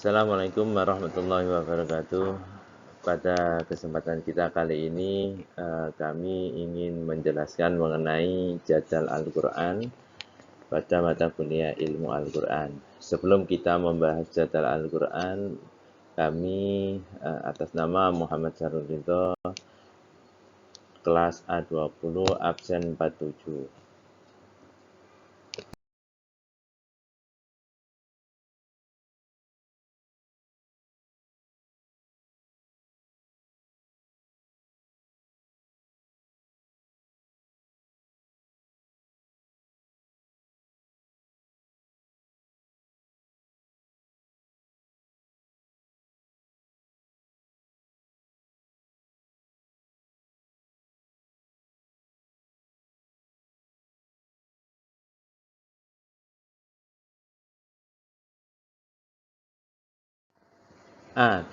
Assalamualaikum warahmatullahi wabarakatuh. Pada kesempatan kita kali ini, kami ingin menjelaskan mengenai jadwal Al-Quran pada mata kuliah ilmu Al-Quran. Sebelum kita membahas jadwal Al-Quran, kami atas nama Muhammad Syarul Ridho, kelas A20, absen 47.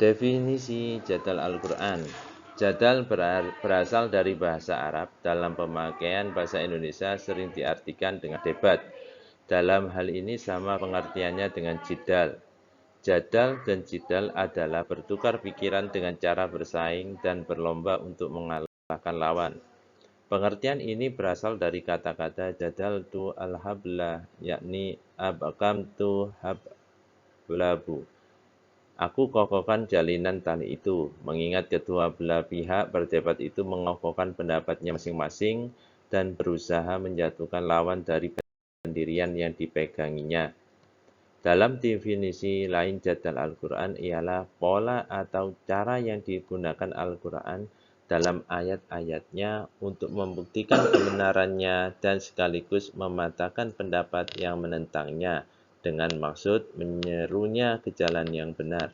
Definisi jadwal Al-Quran. Jadwal berasal dari bahasa Arab. Dalam pemakaian bahasa Indonesia sering diartikan dengan debat. Dalam hal ini sama pengertiannya dengan jidal. Jadal dan jidal adalah bertukar pikiran dengan cara bersaing dan berlomba untuk mengalahkan lawan. Pengertian ini berasal dari kata-kata jadal tu al-habla, yakni abakam tu hablabu. Aku kokohkan jalinan tali itu, mengingat kedua belah pihak berdebat itu mengokohkan pendapatnya masing-masing dan berusaha menjatuhkan lawan dari pendirian yang dipeganginya. Dalam definisi lain jadwal Al-Quran ialah pola atau cara yang digunakan Al-Quran dalam ayat-ayatnya untuk membuktikan kebenarannya dan sekaligus mematahkan pendapat yang menentangnya dengan maksud menyerunya ke jalan yang benar.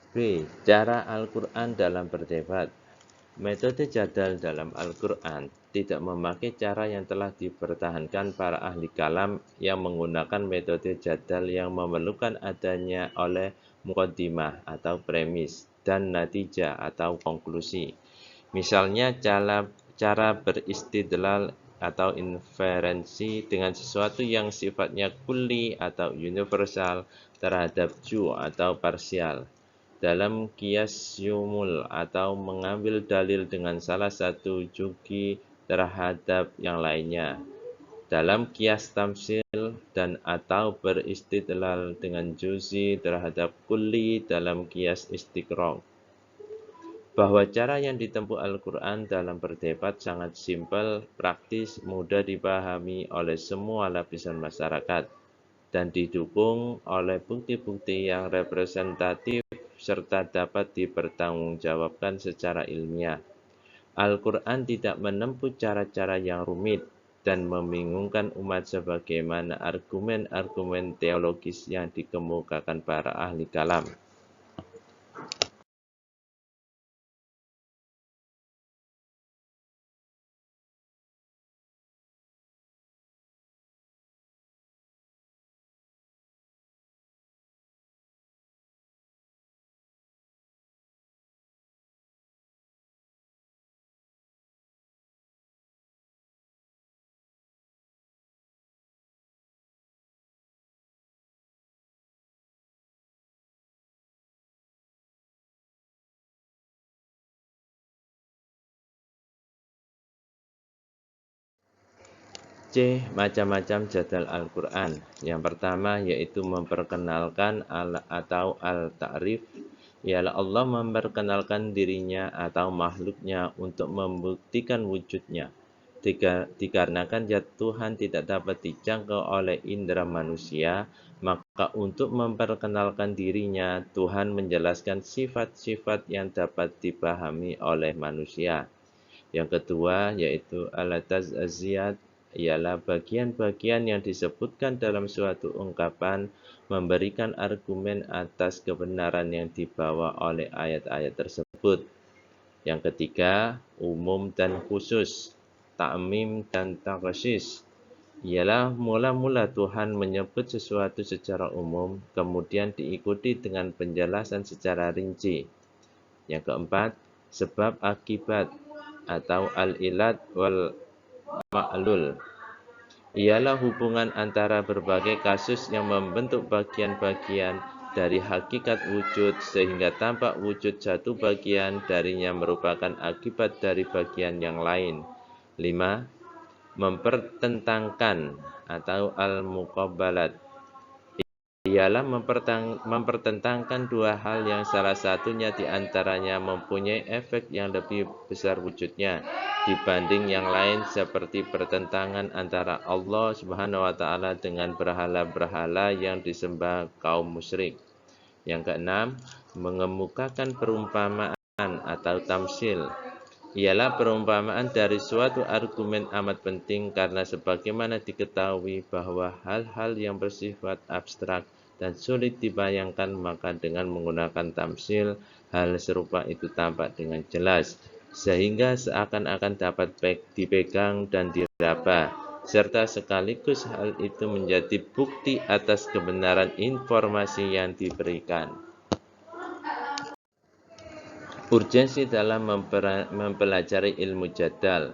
B. Cara Al-Quran dalam berdebat. Metode jadal dalam Al-Quran tidak memakai cara yang telah dipertahankan para ahli kalam yang menggunakan metode jadal yang memerlukan adanya oleh muqaddimah atau premis dan natijah atau konklusi. Misalnya cara beristidlal atau inferensi dengan sesuatu yang sifatnya kulli atau universal terhadap ju atau parsial. Dalam qiyas syumul atau mengambil dalil dengan salah satu jugi terhadap yang lainnya. Dalam qiyas tamsil dan atau beristidlal dengan juzi terhadap kulli dalam qiyas istiqraq. Bahwa cara yang ditempuh Al-Quran dalam berdebat sangat simpel, praktis, mudah dipahami oleh semua lapisan masyarakat, dan didukung oleh bukti-bukti yang representatif serta dapat dipertanggungjawabkan secara ilmiah. Al-Quran tidak menempuh cara-cara yang rumit dan membingungkan umat sebagaimana argumen-argumen teologis yang dikemukakan para ahli kalam. C. Macam-macam jadal Al-Quran. Yang pertama yaitu memperkenalkan atau al-ta'rif, ialah Allah memperkenalkan dirinya atau makhluknya untuk membuktikan wujudnya. Dikarenakan Tuhan tidak dapat dijangkau oleh indera manusia, maka untuk memperkenalkan dirinya, Tuhan menjelaskan sifat-sifat yang dapat dipahami oleh manusia. Yang kedua yaitu al-tazaziyat, ialah bagian-bagian yang disebutkan dalam suatu ungkapan memberikan argumen atas kebenaran yang dibawa oleh ayat-ayat tersebut. Yang ketiga, umum dan khusus, ta'mim dan takhsis, ialah mula-mula Tuhan menyebut sesuatu secara umum, kemudian diikuti dengan penjelasan secara rinci. Yang keempat, sebab akibat atau al-ilat wal ma'lul, ialah hubungan antara berbagai kasus yang membentuk bagian-bagian dari hakikat wujud sehingga tampak wujud satu bagian darinya merupakan akibat dari bagian yang lain. 5. Mempertentangkan atau al-muqabbalat, ialah mempertentangkan dua hal yang salah satunya diantaranya mempunyai efek yang lebih besar wujudnya dibanding yang lain, seperti pertentangan antara Allah Subhanahu wa Ta'ala dengan berhala-berhala yang disembah kaum musyrik. Yang keenam, mengemukakan perumpamaan atau tamsil, ialah perumpamaan dari suatu argumen amat penting karena sebagaimana diketahui bahwa hal-hal yang bersifat abstrak dan sulit dibayangkan, maka dengan menggunakan tamsil, hal serupa itu tampak dengan jelas, sehingga seakan-akan dapat dipegang dan diraba, serta sekaligus hal itu menjadi bukti atas kebenaran informasi yang diberikan. Urgensi dalam mempelajari ilmu jadal.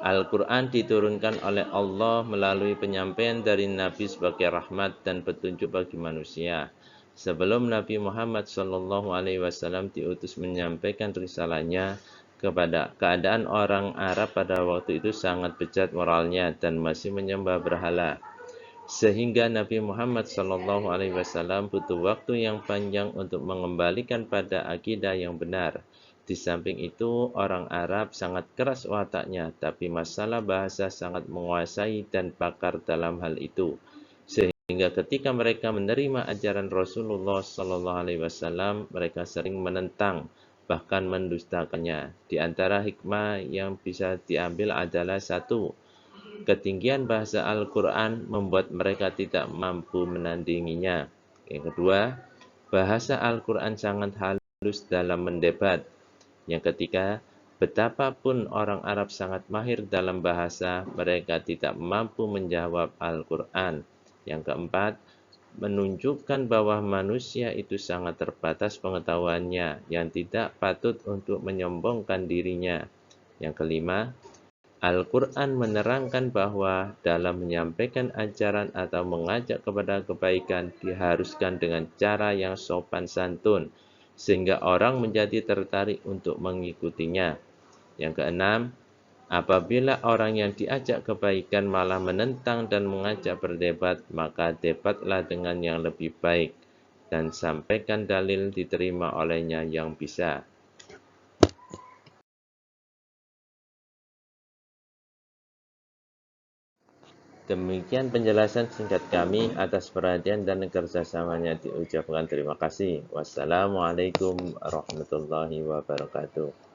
Al-Quran diturunkan oleh Allah melalui penyampaian dari Nabi sebagai rahmat dan petunjuk bagi manusia. Sebelum Nabi Muhammad SAW diutus menyampaikan risalahnya, keadaan orang Arab pada waktu itu sangat bejat moralnya dan masih menyembah berhala. Sehingga Nabi Muhammad SAW butuh waktu yang panjang untuk mengembalikan pada akidah yang benar. Di samping itu, orang Arab sangat keras wataknya, tapi masalah bahasa sangat menguasai dan pakar dalam hal itu. Sehingga ketika mereka menerima ajaran Rasulullah SAW, mereka sering menentang, bahkan mendustakannya. Di antara hikmah yang bisa diambil adalah satu, ketinggian bahasa Al-Quran membuat mereka tidak mampu menandinginya. Yang kedua, bahasa Al-Quran sangat halus dalam mendebat. Yang ketiga, betapapun orang Arab sangat mahir dalam bahasa, mereka tidak mampu menjawab Al-Quran. Yang keempat, menunjukkan bahwa manusia itu sangat terbatas pengetahuannya, yang tidak patut untuk menyombongkan dirinya. Yang kelima, Al-Quran menerangkan bahwa dalam menyampaikan ajaran atau mengajak kepada kebaikan diharuskan dengan cara yang sopan santun, sehingga orang menjadi tertarik untuk mengikutinya. Yang keenam, apabila orang yang diajak kebaikan malah menentang dan mengajak berdebat, maka debatlah dengan yang lebih baik dan sampaikan dalil diterima olehnya yang bisa. Demikian penjelasan singkat kami. Atas perhatian dan kerjasamanya diucapkan terima kasih. Wassalamualaikum warahmatullahi wabarakatuh.